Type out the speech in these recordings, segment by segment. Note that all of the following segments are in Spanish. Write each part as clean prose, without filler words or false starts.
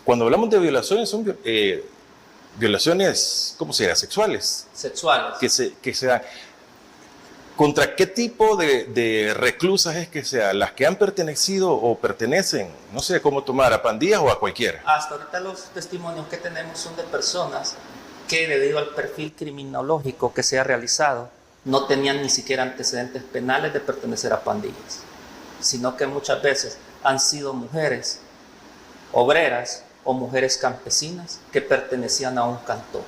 Cuando hablamos de violaciones, son violaciones, ¿cómo se llama? Sexuales. Sexuales. Que se dan. ¿Contra qué tipo de reclusas es que sean? ¿Las que han pertenecido o pertenecen, no sé cómo tomar, a pandillas o a cualquiera? Hasta ahorita los testimonios que tenemos son de personas que, debido al perfil criminológico que se ha realizado, no tenían ni siquiera antecedentes penales de pertenecer a pandillas, sino que muchas veces han sido mujeres obreras o mujeres campesinas que pertenecían a un cantón.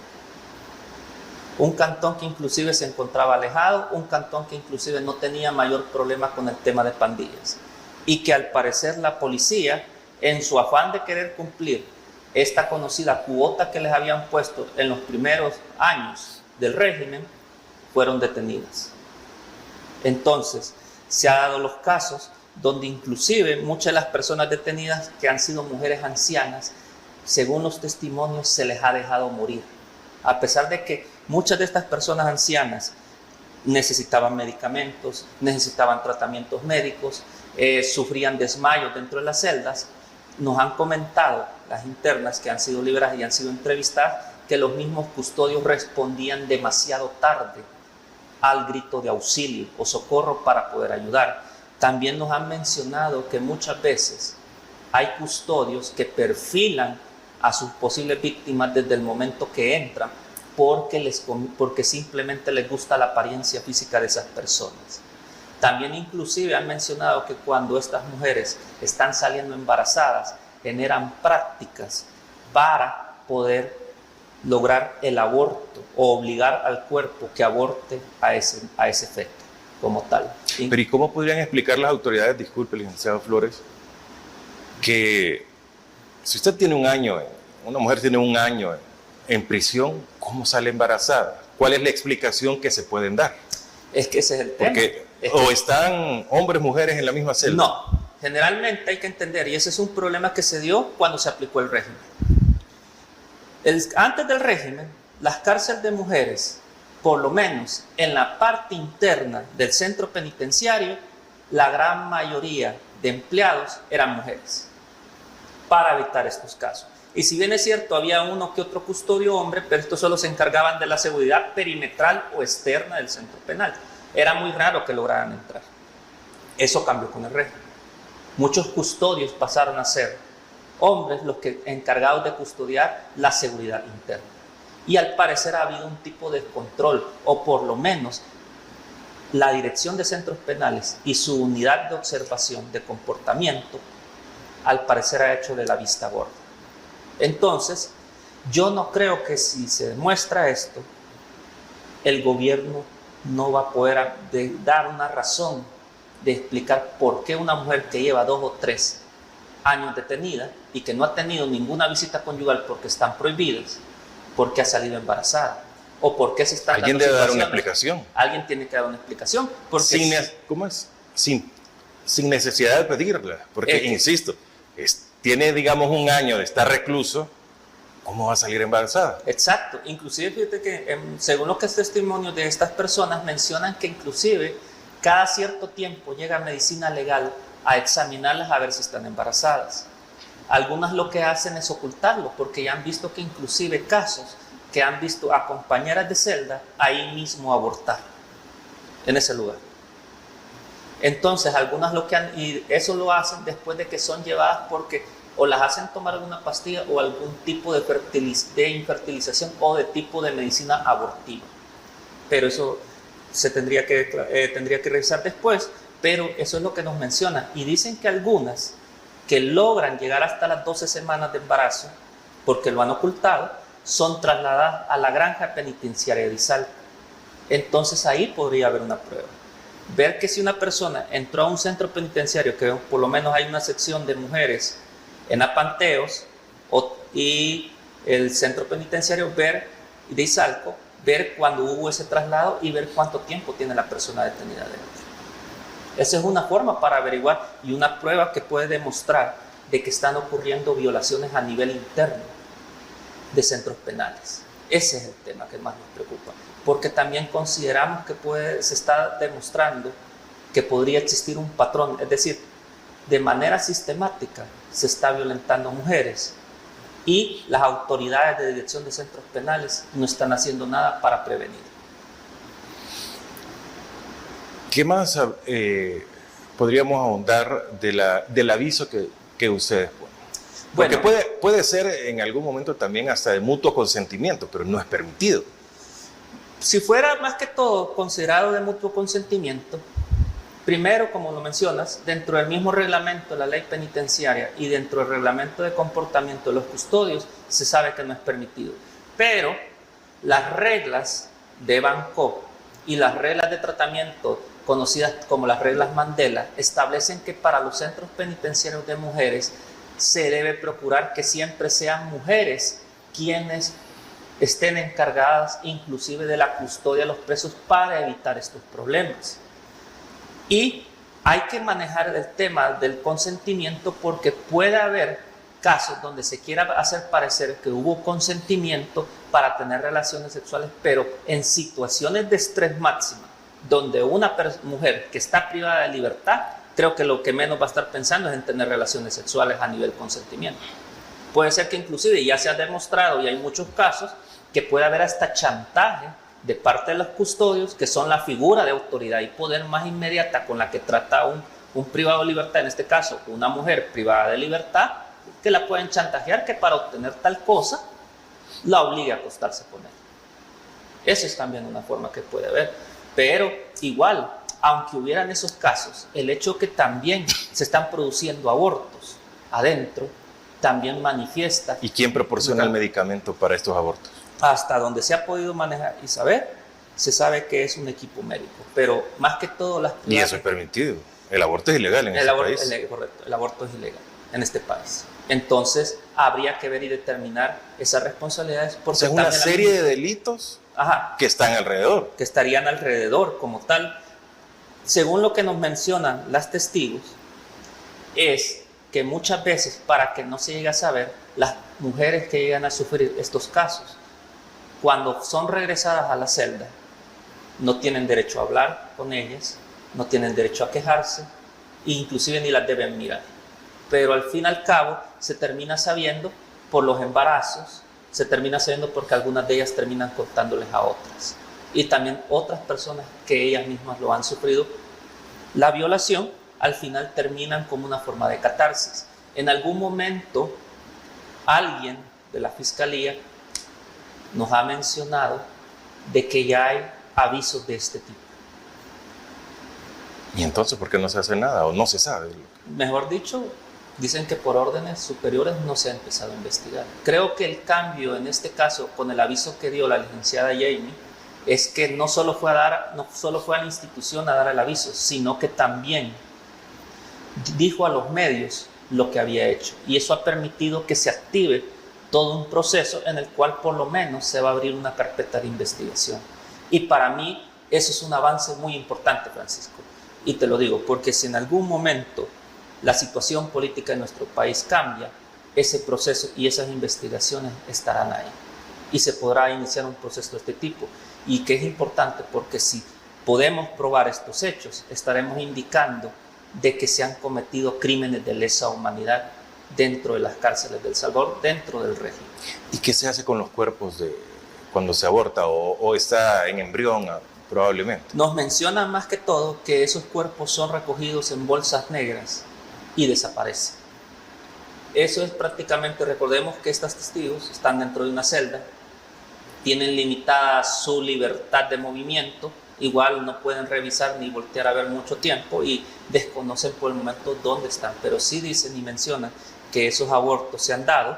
Un cantón que inclusive se encontraba alejado, un cantón que inclusive no tenía mayor problema con el tema de pandillas. Y que al parecer la policía, en su afán de querer cumplir esta conocida cuota que les habían puesto en los primeros años del régimen, fueron detenidas. Entonces, se han dado los casos donde inclusive muchas de las personas detenidas que han sido mujeres ancianas, según los testimonios, se les ha dejado morir. A pesar de que muchas de estas personas ancianas necesitaban medicamentos, necesitaban tratamientos médicos, sufrían desmayos dentro de las celdas, nos han comentado las internas que han sido liberadas y han sido entrevistadas que los mismos custodios respondían demasiado tarde al grito de auxilio o socorro para poder ayudar. También nos han mencionado que muchas veces hay custodios que perfilan a sus posibles víctimas desde el momento que entran porque simplemente les gusta la apariencia física de esas personas. También inclusive han mencionado que cuando estas mujeres están saliendo embarazadas, generan prácticas para poder lograr el aborto o obligar al cuerpo que aborte a ese efecto como tal. Pero ¿y cómo podrían explicar las autoridades, disculpe, licenciado Flores, que si usted tiene un año, una mujer tiene un año en prisión, ¿cómo sale embarazada? ¿Cuál es la explicación que se pueden dar? Es que ese es el tema. Porque o están hombres, mujeres en la misma celda. No, generalmente hay que entender, y ese es un problema que se dio cuando se aplicó el régimen. Antes del régimen, las cárceles de mujeres, por lo menos en la parte interna del centro penitenciario, la gran mayoría de empleados eran mujeres, para evitar estos casos. Y si bien es cierto, había uno que otro custodio hombre, pero estos solo se encargaban de la seguridad perimetral o externa del centro penal. Era muy raro que lograran entrar. Eso cambió con el régimen. Muchos custodios pasaron a ser hombres los que encargados de custodiar la seguridad interna. Y al parecer ha habido un tipo de control, o por lo menos la Dirección de Centros Penales y su unidad de observación de comportamiento, al parecer ha hecho de la vista gorda. Entonces, yo no creo que si se demuestra esto, el gobierno no va a poder dar una razón de explicar por qué una mujer que lleva 2 o 3 años detenida y que no ha tenido ninguna visita conyugal porque están prohibidas, por qué ha salido embarazada o por qué se están dando situaciones. Alguien debe dar una explicación. Alguien tiene que dar una explicación. Porque ¿cómo es? Sin necesidad de pedirla, porque insisto, tiene, digamos, un año de estar recluso, ¿cómo va a salir embarazada? Exacto. Inclusive, fíjate que según los testimonios de estas personas, mencionan que inclusive cada cierto tiempo llega medicina legal a examinarlas a ver si están embarazadas. Algunas lo que hacen es ocultarlo, porque ya han visto que inclusive casos que han visto a compañeras de celda ahí mismo abortar, en ese lugar. Entonces, algunas lo que han, y eso lo hacen después de que son llevadas porque o las hacen tomar alguna pastilla o algún tipo de infertilización o de tipo de medicina abortiva. Pero eso se tendría que revisar después, pero eso es lo que nos menciona. Y dicen que algunas que logran llegar hasta las 12 semanas de embarazo, porque lo han ocultado, son trasladadas a la granja penitenciaria de Izalco. Entonces ahí podría haber una prueba. Ver que si una persona entró a un centro penitenciario, que por lo menos hay una sección de mujeres en Apanteos y el centro penitenciario de Izalco, ver cuando hubo ese traslado y ver cuánto tiempo tiene la persona detenida dentro. Esa es una forma para averiguar y una prueba que puede demostrar de que están ocurriendo violaciones a nivel interno de centros penales. Ese es el tema que más nos preocupa, porque también consideramos que se está demostrando que podría existir un patrón, es decir, de manera sistemática se está violentando mujeres y las autoridades de dirección de centros penales no están haciendo nada para prevenir. ¿Qué más podríamos ahondar del aviso que ustedes ponen? Porque puede ser en algún momento también hasta de mutuo consentimiento, pero no es permitido. Si fuera más que todo considerado de mutuo consentimiento, primero, como lo mencionas, dentro del mismo reglamento de la ley penitenciaria y dentro del reglamento de comportamiento de los custodios, se sabe que no es permitido. Pero las reglas de Bangkok y las reglas de tratamiento, conocidas como las reglas Mandela, establecen que para los centros penitenciarios de mujeres se debe procurar que siempre sean mujeres quienes estén encargadas inclusive de la custodia de los presos para evitar estos problemas. Y hay que manejar el tema del consentimiento porque puede haber casos donde se quiera hacer parecer que hubo consentimiento para tener relaciones sexuales, pero en situaciones de estrés máximo, donde una mujer que está privada de libertad, creo que lo que menos va a estar pensando es en tener relaciones sexuales a nivel consentimiento. Puede ser que inclusive ya se ha demostrado, y hay muchos casos, que puede haber hasta chantaje de parte de los custodios, que son la figura de autoridad y poder más inmediata con la que trata un privado de libertad, en este caso una mujer privada de libertad, que la pueden chantajear que para obtener tal cosa la obligue a acostarse con él. Esa es también una forma que puede haber. Pero igual, aunque hubieran esos casos, el hecho que también se están produciendo abortos adentro, también manifiesta. ¿Y quién proporciona el medicamento para estos abortos? Hasta donde se ha podido manejar y saber, se sabe que es un equipo médico. Pero más que todo las... Y eso es permitido. El aborto es ilegal en este país. Correcto, el aborto es ilegal en este país. Entonces, habría que ver y determinar esas responsabilidades. O sea, es una serie de delitos que están alrededor. Que estarían alrededor como tal. Según lo que nos mencionan las testigos, es que muchas veces, para que no se llegue a saber, las mujeres que llegan a sufrir estos casos, cuando son regresadas a la celda, no tienen derecho a hablar con ellas, no tienen derecho a quejarse, e inclusive ni las deben mirar. Pero al fin y al cabo se termina sabiendo por los embarazos, se termina sabiendo porque algunas de ellas terminan contándoles a otras. Y también otras personas que ellas mismas lo han sufrido. La violación al final terminan como una forma de catarsis. En algún momento alguien de la fiscalía nos ha mencionado de que ya hay avisos de este tipo. ¿Y entonces por qué no se hace nada o no se sabe? Mejor dicho, dicen que por órdenes superiores no se ha empezado a investigar. Creo que el cambio en este caso, con el aviso que dio la licenciada Jamie, es que no solo fue a la institución a dar el aviso, sino que también dijo a los medios lo que había hecho. Y eso ha permitido que se active todo un proceso en el cual por lo menos se va a abrir una carpeta de investigación. Y para mí eso es un avance muy importante, Francisco. Y te lo digo, porque si en algún momento la situación política de nuestro país cambia, ese proceso y esas investigaciones estarán ahí. Y se podrá iniciar un proceso de este tipo. Y que es importante porque si podemos probar estos hechos, estaremos indicando de que se han cometido crímenes de lesa humanidad dentro de las cárceles de El Salvador, dentro del régimen. ¿Y qué se hace con los cuerpos cuando se aborta o está en embrión probablemente? Nos mencionan más que todo que esos cuerpos son recogidos en bolsas negras y desaparecen. Eso es prácticamente, recordemos que estos testigos están dentro de una celda, tienen limitada su libertad de movimiento, igual no pueden revisar ni voltear a ver mucho tiempo y desconocen por el momento dónde están, pero sí dicen y mencionan que esos abortos se han dado,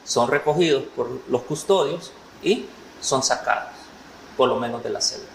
son recogidos por los custodios y son sacados, por lo menos de la celda.